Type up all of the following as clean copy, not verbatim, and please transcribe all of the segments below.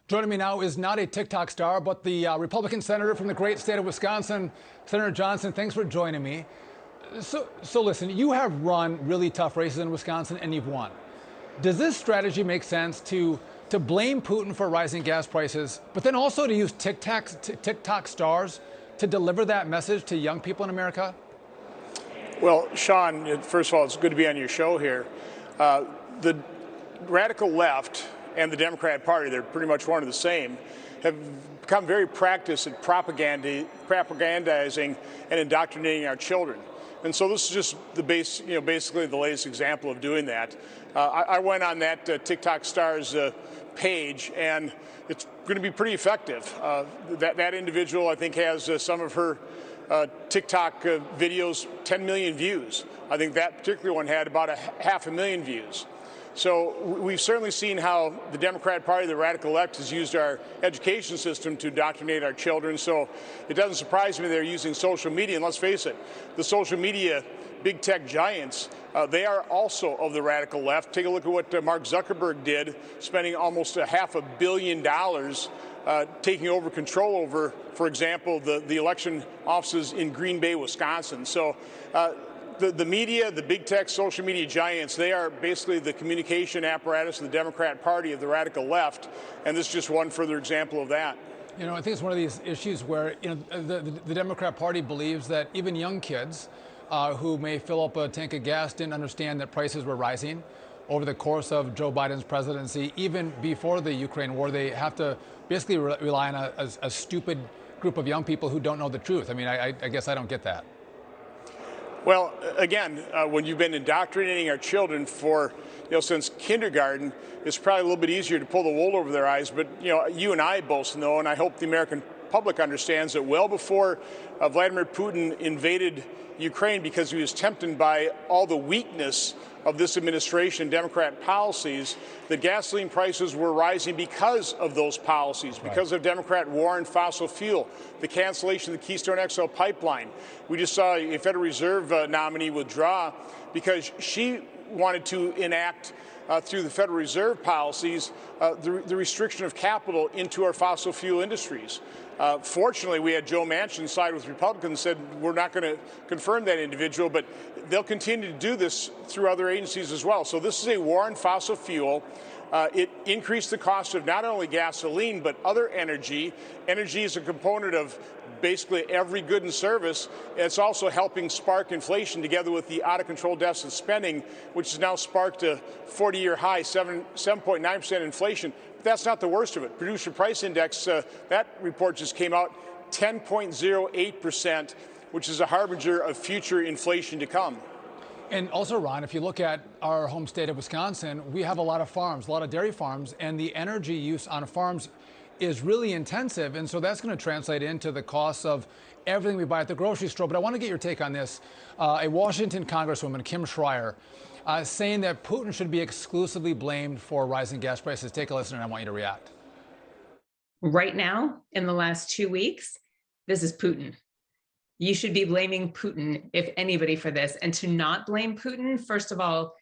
Joining me now is not a TikTok star, but the Republican senator from the great state of Wisconsin, Sen Ron Johnson. Thanks for joining me. So listen, you have run really tough races in Wisconsin and you've won. Does this strategy make sense to blame Putin for rising gas prices, but then also to use TikTok stars to deliver that message to young people in America? Well, Sean, first of all, it's good to be on your show here. The radical left and the Democrat Party, they're pretty much one and the same, have become very practiced at propagandizing and indoctrinating our children. And so this is just the basically the latest example of doing that. I went on that TikTok stars page, and it's going to be pretty effective. That individual, I think, has some of her TikTok videos 10 million views. I think that particular one had about 500,000 views. So we've certainly seen how the Democrat Party, the radical left, has used our education system to indoctrinate our children. So it doesn't surprise me they're using social media. And let's face it, the social media big tech giants, they are also of the radical left. Take a look at what Mark Zuckerberg did, spending almost $500 million taking over control over, for example, the election offices in Green Bay, Wisconsin. So the media, the big tech social media giants, they are basically the communication apparatus of the Democrat Party of the radical left, and this is just one further example of that. You know, I think it's one of these issues where, you know, the Democrat Party believes that even young kids who may fill up a tank of gas didn't understand that prices were rising over the course of Joe Biden's presidency. Even before the Ukraine war, they have to basically rely on a stupid group of young people who don't know the truth. I mean, I guess I don't get that. Well, again, when you've been indoctrinating our children for, since kindergarten, it's probably a little bit easier to pull the wool over their eyes. But, you and I both know, and I hope the American public understands that well before Vladimir Putin invaded Ukraine, because he was tempted by all the weakness of this administration, Democrat policies, the gasoline prices were rising because of those policies, because of Democrat war on fossil fuel, the cancellation of the Keystone XL pipeline. We just saw a Federal Reserve nominee withdraw because she wanted to enact through the Federal Reserve policies, the restriction of capital into our fossil fuel industries. Fortunately, we had Joe Manchin side with Republicans and said we're not going to confirm that individual, but they'll continue to do this through other agencies as well. So this is a war on fossil fuel. It increased the cost of not only gasoline, but other energy. Energy is a component of basically every good and service. It's also helping spark inflation together with the out-of-control deficit spending, which has now sparked a 40-year high, 7.9% inflation. But that's not the worst of it. Producer Price Index, that report just came out, 10.08%, which is a harbinger of future inflation to come. And also, Ron, if you look at our home state of Wisconsin, we have a lot of farms, a lot of dairy farms, and the energy use on farms is really intensive. And so that's going to translate into the costs of everything we buy at the grocery store. But I want to get your take on this. A Washington Congresswoman, Kim Schreier, saying that Putin should be exclusively blamed for rising gas prices. Take a listen, and I want you to react. Right now, in the last 2 weeks, this is Putin. You should be blaming Putin, if anybody, for this. And to not blame Putin, first of all,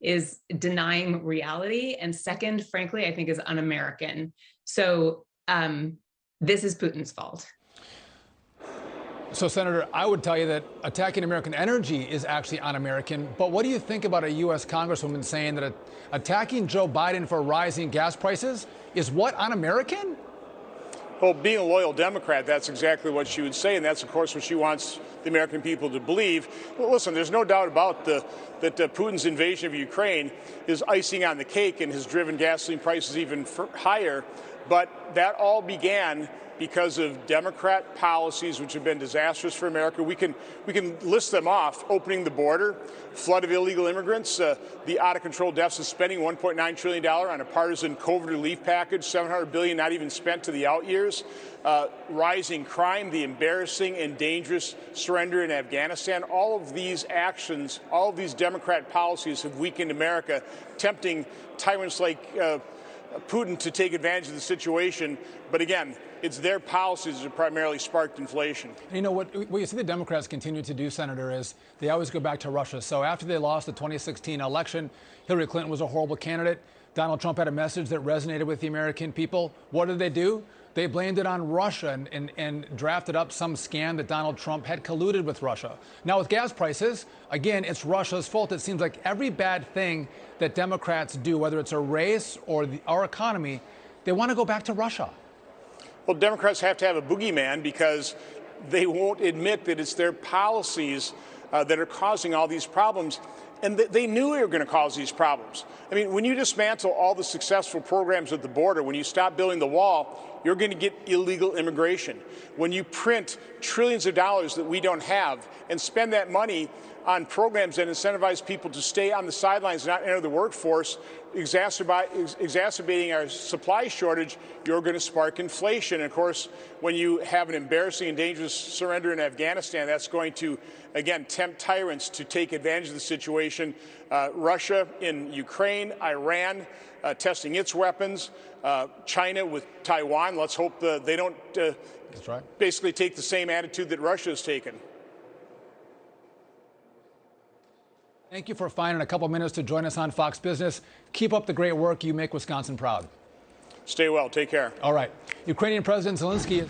is denying reality. And second, frankly, I think is un-American. So this is Putin's fault. So, Senator, I would tell you that attacking American energy is actually un-American. But what do you think about a U.S. Congresswoman saying that attacking Joe Biden for rising gas prices is what, un-American? Well, being a loyal Democrat, that's exactly what she would say, and that's, of course, what she wants the American people to believe. Well, listen, there's no doubt about that Putin's invasion of Ukraine is icing on the cake and has driven gasoline prices even higher. But that all began because of Democrat policies which have been disastrous for America. We can list them off: opening the border, flood of illegal immigrants, the out-of-control deficit spending, $1.9 trillion on a partisan COVID relief package, $700 billion not even spent to the out years, rising crime, the embarrassing and dangerous surrender in Afghanistan. All of these actions, all of these Democrat policies have weakened America, tempting tyrants like Putin to take advantage of the situation. But again, it's their policies that primarily sparked inflation. And you know what you see the Democrats continue to do, Senator, is they always go back to Russia. So after they lost the 2016 election, Hillary Clinton was a horrible candidate. Donald Trump had a message that resonated with the American people. What did they do? They blamed it on Russia and drafted up some scam that Donald Trump had colluded with Russia. Now, with gas prices, again, it's Russia's fault. It seems like every bad thing that Democrats do, whether it's a race or our economy, they want to go back to Russia. Well, Democrats have to have a boogeyman because they won't admit that it's their policies that are causing all these problems. And they knew they were going to cause these problems. I mean, when you dismantle all the successful programs at the border, when you stop building the wall, you're going to get illegal immigration. When you print trillions of dollars that we don't have and spend that money on programs that incentivize people to stay on the sidelines and not enter the workforce, exacerbating our supply shortage, you're going to spark inflation. And of course, when you have an embarrassing and dangerous surrender in Afghanistan, that's going to, again, tempt tyrants to take advantage of the situation. Russia in Ukraine, Iran testing its weapons, China with Taiwan. Let's hope they don't That's right. basically take the same attitude that Russia has taken. Thank you for finding a couple minutes to join us on Fox Business. Keep up the great work. You make Wisconsin proud. Stay well. Take care. All right. Ukrainian President Zelensky